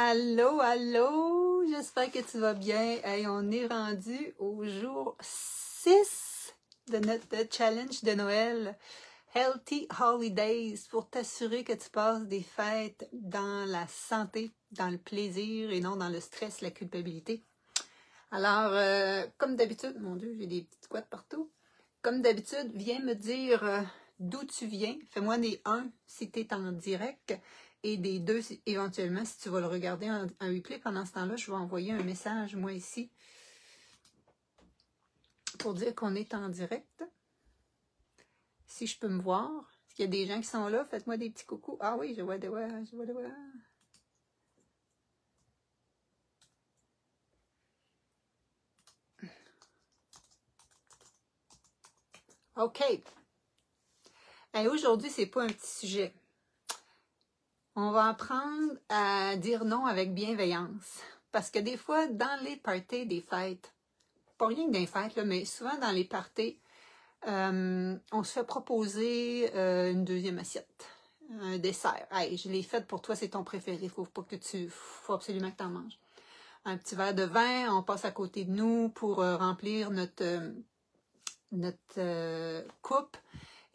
Allô, allô, j'espère que tu vas bien. Hey, on est rendu au jour 6 de notre challenge de Noël. Healthy Holidays, pour t'assurer que tu passes des fêtes dans la santé, dans le plaisir et non dans le stress, la culpabilité. Alors, comme d'habitude, mon Dieu, j'ai des petites couettes partout. Comme d'habitude, viens me dire d'où tu viens. Fais-moi des 1 si tu es en direct. Et des 2, éventuellement, si tu vas le regarder en replay, pendant ce temps-là, je vais envoyer un message, moi, ici, pour dire qu'on est en direct. Si je peux me voir. Est-ce qu'il y a des gens qui sont là? Faites-moi des petits coucous. Ah oui, je vois. OK. Et aujourd'hui, c'est pas un petit sujet. On va apprendre à dire non avec bienveillance. Parce que des fois, dans les parties des fêtes, pas rien que des fêtes, là, mais souvent dans les parties, on se fait proposer une deuxième assiette, un dessert. Hey, je l'ai faite pour toi, c'est ton préféré, faut absolument que tu en manges. Un petit verre de vin, on passe à côté de nous pour remplir notre coupe.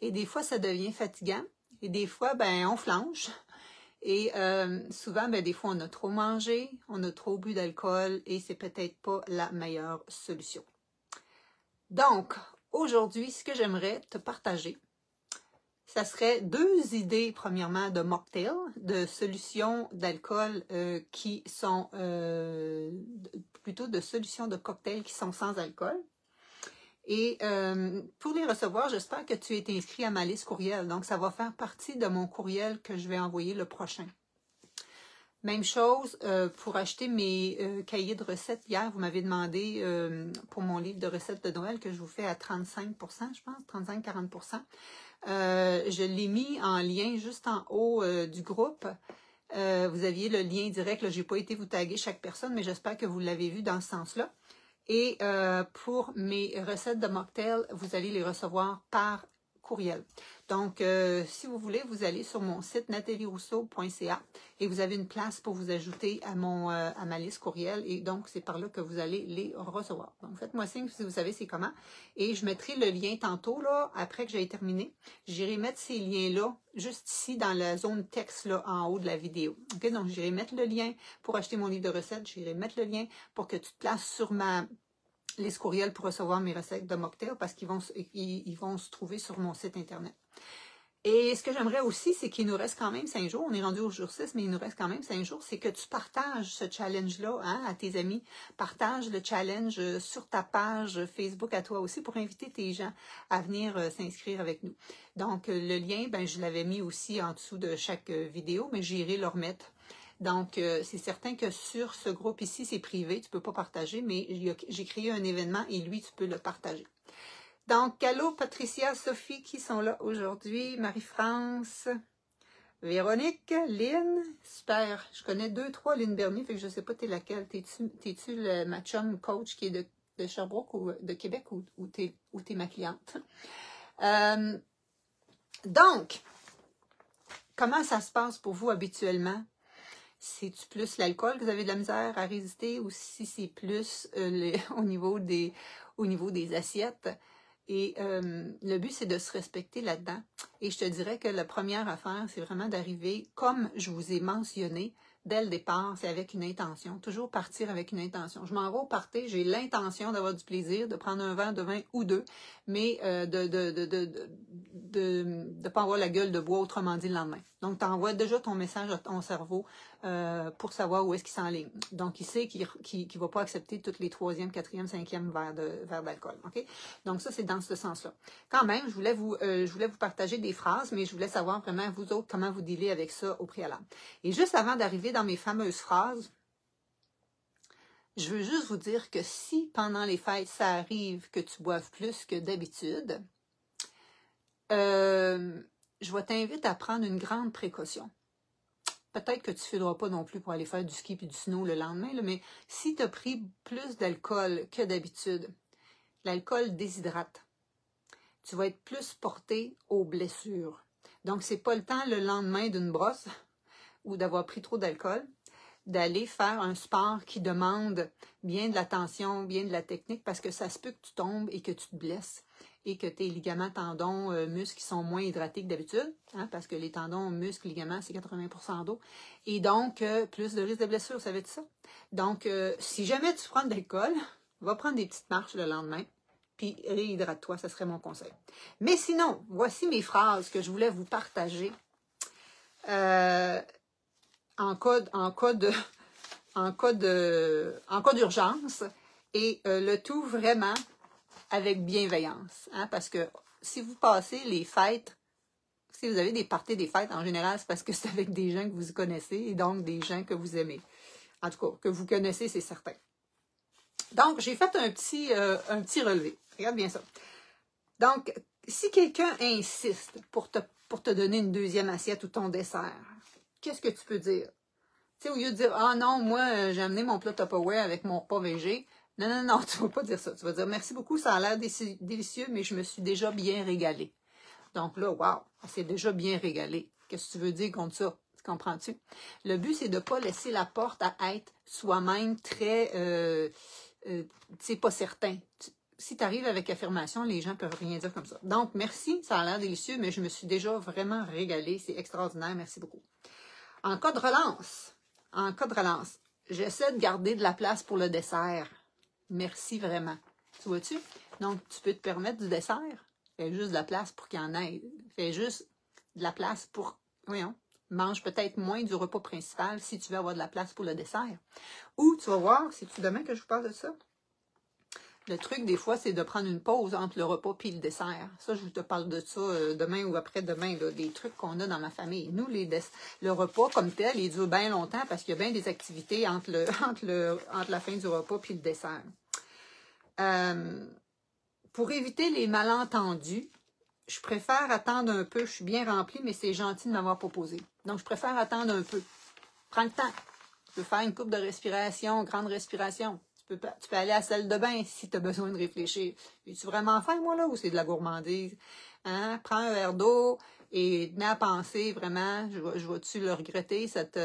Et des fois, ça devient fatigant. Et des fois, ben, on flanche. Et souvent, ben, des fois, on a trop mangé, on a trop bu d'alcool et c'est peut-être pas la meilleure solution. Donc, aujourd'hui, ce que j'aimerais te partager, ça serait 2 idées, premièrement, de mocktail, de solutions d'alcool qui sont, plutôt de solutions de cocktails qui sont sans alcool. Et pour les recevoir, j'espère que tu es inscrit à ma liste courriel. Donc, ça va faire partie de mon courriel que je vais envoyer le prochain. Même chose pour acheter mes cahiers de recettes. Hier, vous m'avez demandé pour mon livre de recettes de Noël que je vous fais à 35 %, je pense, 35-40 %. Je l'ai mis en lien juste en haut du groupe. Vous aviez le lien direct. Je n'ai pas été vous taguer chaque personne, mais j'espère que vous l'avez vu dans ce sens-là. Et pour mes recettes de mocktail, vous allez les recevoir par courriel. Donc, si vous voulez, vous allez sur mon site natalierousseau.ca et vous avez une place pour vous ajouter à ma liste courriel. Et donc, c'est par là que vous allez les recevoir. Donc, faites-moi signe si vous savez c'est comment. Et je mettrai le lien tantôt, là, après que j'ai terminé. J'irai mettre ces liens-là juste ici dans la zone texte, là, en haut de la vidéo. OK? Donc, j'irai mettre le lien pour acheter mon livre de recettes. J'irai mettre le lien pour que tu te places sur ma liste courriel pour recevoir mes recettes de mocktail parce qu'ils vont se trouver sur mon site Internet. Et ce que j'aimerais aussi, c'est qu'il nous reste quand même 5 jours. On est rendu au jour 6, mais il nous reste quand même 5 jours. C'est que tu partages ce challenge-là à tes amis. Partage le challenge sur ta page Facebook à toi aussi pour inviter tes gens à venir s'inscrire avec nous. Donc, le lien, ben, je l'avais mis aussi en dessous de chaque vidéo, mais j'irai le remettre. Donc, c'est certain que sur ce groupe ici, c'est privé, tu ne peux pas partager, mais j'ai créé un événement et lui, tu peux le partager. Donc, allô, Patricia, Sophie, qui sont là aujourd'hui, Marie-France, Véronique, Lynn, super, je connais 2, 3 Lynn Bernier, fait que je ne sais pas t'es laquelle, t'es-tu ma chum coach qui est de Sherbrooke ou de Québec ou t'es ma cliente? Donc, comment ça se passe pour vous habituellement? C'est-tu plus l'alcool que vous avez de la misère à résister ou si c'est plus au niveau des assiettes? Et le but, c'est de se respecter là-dedans. Et je te dirais que la première affaire, c'est vraiment d'arriver, comme je vous ai mentionné, dès le départ, c'est avec une intention. Toujours partir avec une intention. Je m'en vais au party, j'ai l'intention d'avoir du plaisir, de prendre un verre de vin ou 2, mais de pas avoir la gueule de bois, autrement dit, le lendemain. Donc, tu envoies déjà ton message à ton cerveau pour savoir où est-ce qu'il s'enligne. Donc, il sait qu'il ne va pas accepter tous les 3e, 4e, 5e verres d'alcool. Okay? Donc, ça, c'est dans ce sens-là. Quand même, je voulais vous partager des phrases, mais je voulais savoir vraiment, vous autres, comment vous dealez avec ça au préalable. Et juste avant d'arriver dans mes fameuses phrases, je veux juste vous dire que si, pendant les fêtes, ça arrive que tu boives plus que d'habitude, je vais t'inviter à prendre une grande précaution. Peut-être que tu ne fileras pas non plus pour aller faire du ski et du snow le lendemain, là, mais si tu as pris plus d'alcool que d'habitude, l'alcool déshydrate. Tu vas être plus porté aux blessures. Donc, ce n'est pas le temps le lendemain d'une brosse ou d'avoir pris trop d'alcool. d'aller faire un sport qui demande bien de l'attention, bien de la technique, parce que ça se peut que tu tombes et que tu te blesses et que tes ligaments, tendons, muscles sont moins hydratés que d'habitude, hein, parce que les tendons, muscles, ligaments, c'est 80% d'eau. Et donc, plus de risque de blessure, savais-tu ça? Donc, si jamais tu prends de l'alcool, va prendre des petites marches le lendemain, puis réhydrate-toi, ça serait mon conseil. Mais sinon, voici mes phrases que je voulais vous partager en cas d'urgence, et le tout vraiment avec bienveillance, hein, parce que si vous passez les fêtes, si vous avez des parties des fêtes, en général, c'est parce que c'est avec des gens que vous connaissez et donc des gens que vous aimez. En tout cas, que vous connaissez, c'est certain. Donc, j'ai fait un petit relevé. Regarde bien ça. Donc, si quelqu'un insiste pour te donner une deuxième assiette ou ton dessert, qu'est-ce que tu peux dire? Tu sais, au lieu de dire « Ah non, moi, j'ai amené mon plat Tupperware avec mon repas végé », non, tu ne vas pas dire ça. Tu vas dire « Merci beaucoup, ça a l'air délicieux, mais je me suis déjà bien régalé. » Donc là, wow, c'est déjà bien régalé. Qu'est-ce que tu veux dire contre ça? Comprends-tu? Le but, c'est de ne pas laisser la porte à être soi-même très, tu sais, pas certain. Si tu arrives avec affirmation, les gens ne peuvent rien dire comme ça. Donc, merci, ça a l'air délicieux, mais je me suis déjà vraiment régalée. C'est extraordinaire, merci beaucoup. En cas de relance, j'essaie de garder de la place pour le dessert. Merci vraiment. Tu vois-tu? Donc, tu peux te permettre du dessert. Fais juste de la place pour qu'il y en ait. Fais juste de la place pour... Voyons. Mange peut-être moins du repas principal si tu veux avoir de la place pour le dessert. Ou, tu vas voir, c'est-tu demain que je vous parle de ça? Le truc, des fois, c'est de prendre une pause entre le repas et le dessert. Ça, je te parle de ça demain ou après-demain, des trucs qu'on a dans ma famille. Nous, le repas comme tel, il dure bien longtemps parce qu'il y a bien des activités entre la fin du repas et le dessert. Pour éviter les malentendus, je préfère attendre un peu. Je suis bien remplie, mais c'est gentil de m'avoir proposé. Donc, je préfère attendre un peu. Prends le temps. Tu peux faire une coupe de respiration, grande respiration. Tu peux aller à la salle de bain si tu as besoin de réfléchir. Es-tu vraiment faim, moi, là, ou c'est de la gourmandise? Hein? Prends un verre d'eau et tenez à penser, vraiment, je vais-tu le regretter, cette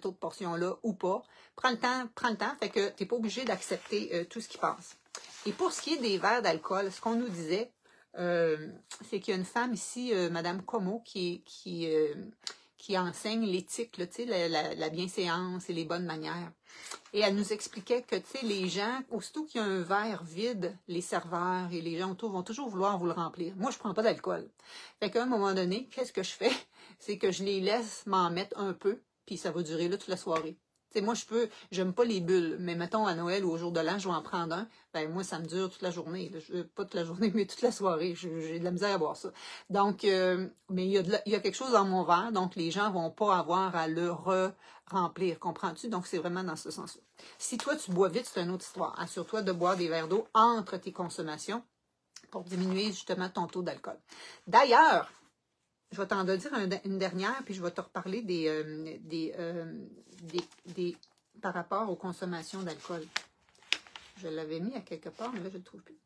autre portion-là, ou pas? Prends le temps, fait que tu n'es pas obligé d'accepter tout ce qui passe. Et pour ce qui est des verres d'alcool, ce qu'on nous disait, c'est qu'il y a une femme ici, Madame Como, qui enseigne l'éthique, tu sais, la bienséance et les bonnes manières. Et elle nous expliquait que, tu sais, les gens, aussitôt qu'il y a un verre vide, les serveurs et les gens autour vont toujours vouloir vous le remplir. Moi, je prends pas d'alcool. Fait qu'à un moment donné, qu'est-ce que je fais? C'est que je les laisse m'en mettre un peu, puis ça va durer là toute la soirée. Tu sais, moi, j'aime pas les bulles, mais mettons à Noël ou au jour de l'an, je vais en prendre un. Ben moi, ça me dure toute la journée. Pas toute la journée, mais toute la soirée. J'ai de la misère à boire ça. Donc, mais il y a quelque chose dans mon verre, donc les gens vont pas avoir à le remplir. Comprends-tu? Donc, c'est vraiment dans ce sens-là. Si toi, tu bois vite, c'est une autre histoire. Assure-toi de boire des verres d'eau entre tes consommations pour diminuer justement ton taux d'alcool. D'ailleurs, je vais t'en dire une dernière, puis je vais te reparler par rapport aux consommations d'alcool. Je l'avais mis à quelque part, mais là, je ne le trouve plus.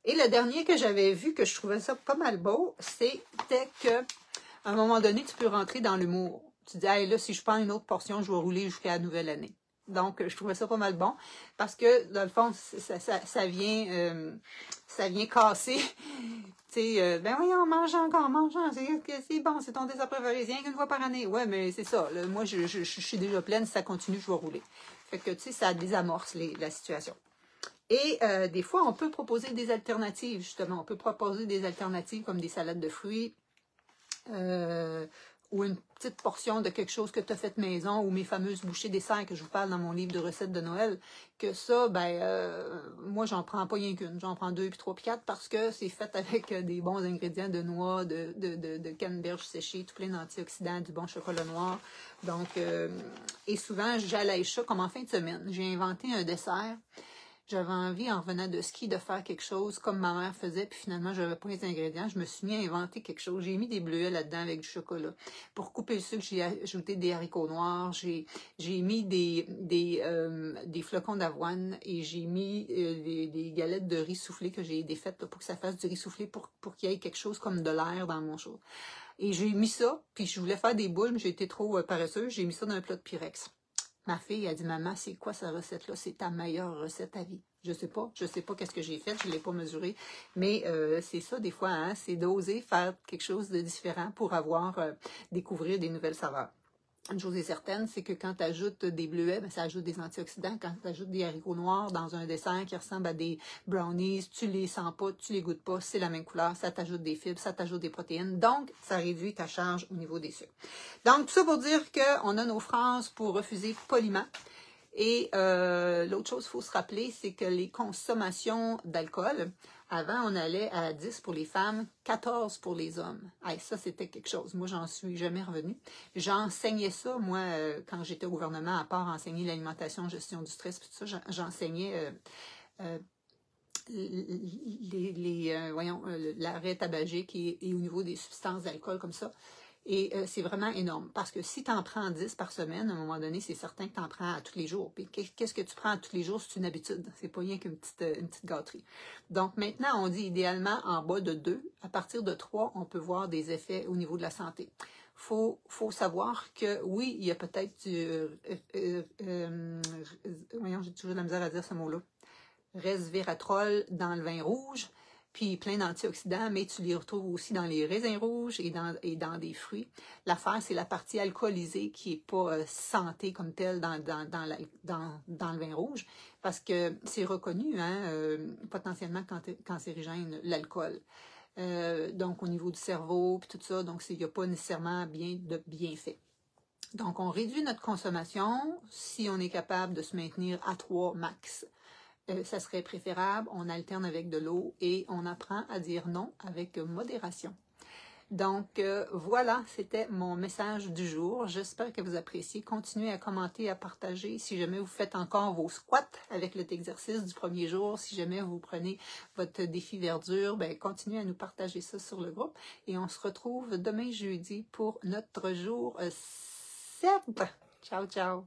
Et le dernier que j'avais vu, que je trouvais ça pas mal beau, c'était qu'à un moment donné, tu peux rentrer dans l'humour. Tu dis, hey, là, si je prends une autre portion, je vais rouler jusqu'à la nouvelle année. Donc, je trouvais ça pas mal bon, parce que, dans le fond, ça vient casser. Tu sais, ben voyons, mange encore, c'est bon, c'est ton dessert préféré, rien qu'une fois par année. Ouais, mais c'est ça, là, moi, je suis déjà pleine, si ça continue, je vais rouler. Fait que, tu sais, ça désamorce la situation. Et des fois, on peut proposer des alternatives, justement. On peut proposer des alternatives comme des salades de fruits, ou une petite portion de quelque chose que tu as fait maison, ou mes fameuses bouchées dessert que je vous parle dans mon livre de recettes de Noël, que ça, moi, j'en prends pas rien qu'une. J'en prends 2, puis 3, puis 4, parce que c'est fait avec des bons ingrédients de noix, de canneberge séchée, tout plein d'antioxydants, du bon chocolat noir. Donc, et souvent, j'allège ça comme en fin de semaine. J'ai inventé un dessert. J'avais envie, en revenant de ski, de faire quelque chose comme ma mère faisait, puis finalement, je n'avais pas les ingrédients. Je me suis mis à inventer quelque chose. J'ai mis des bleuets là-dedans avec du chocolat. Pour couper le sucre, j'ai ajouté des haricots noirs. J'ai mis des flocons d'avoine et j'ai mis des galettes de riz soufflé que j'ai défaites pour que ça fasse du riz soufflé pour qu'il y ait quelque chose comme de l'air dans mon chose. Et j'ai mis ça, puis je voulais faire des boules, mais j'ai été trop paresseuse. J'ai mis ça dans un plat de Pyrex. Ma fille a dit, maman, c'est quoi cette recette-là? C'est ta meilleure recette à vie. Je sais pas qu'est-ce que j'ai fait, je l'ai pas mesuré, mais c'est ça des fois, hein, c'est d'oser faire quelque chose de différent pour découvrir des nouvelles saveurs. Une chose est certaine, c'est que quand tu ajoutes des bleuets, ça ajoute des antioxydants. Quand tu ajoutes des haricots noirs dans un dessert qui ressemble à des brownies, tu les sens pas, tu les goûtes pas, c'est la même couleur, ça t'ajoute des fibres, ça t'ajoute des protéines. Donc, ça réduit ta charge au niveau des sucres. Donc, tout ça pour dire qu'on a nos phrases pour refuser poliment. Et l'autre chose qu'il faut se rappeler, c'est que les consommations d'alcool, avant, on allait à 10 pour les femmes, 14 pour les hommes. Hey, ça, c'était quelque chose. Moi, j'en suis jamais revenue. J'enseignais ça, moi, quand j'étais au gouvernement, à part enseigner l'alimentation, gestion du stress, tout ça, j'enseignais l'arrêt tabagique et au niveau des substances d'alcool comme ça. Et c'est vraiment énorme, parce que si tu en prends 10 par semaine, à un moment donné, c'est certain que tu en prends à tous les jours. Puis qu'est-ce que tu prends à tous les jours? C'est une habitude. C'est pas rien qu'une petite gâterie. Donc maintenant, on dit idéalement en bas de 2. À partir de 3, on peut voir des effets au niveau de la santé. Faut savoir que oui, il y a peut-être voyons, j'ai toujours de la misère à dire ce mot-là. Resveratrol dans le vin rouge, puis plein d'antioxydants, mais tu les retrouves aussi dans les raisins rouges et dans des fruits. L'affaire, c'est la partie alcoolisée qui n'est pas santé comme telle dans le vin rouge, parce que c'est reconnu, hein, potentiellement cancérigène, l'alcool. Donc, au niveau du cerveau, puis tout ça, donc il n'y a pas nécessairement de bienfaits. Donc, on réduit notre consommation si on est capable de se maintenir à 3 max. Ça serait préférable, on alterne avec de l'eau et on apprend à dire non avec modération. Donc, voilà, c'était mon message du jour. J'espère que vous appréciez. Continuez à commenter, à partager. Si jamais vous faites encore vos squats avec cet exercice du premier jour, si jamais vous prenez votre défi verdure, ben continuez à nous partager ça sur le groupe. Et on se retrouve demain jeudi pour notre jour 7. Ciao, ciao!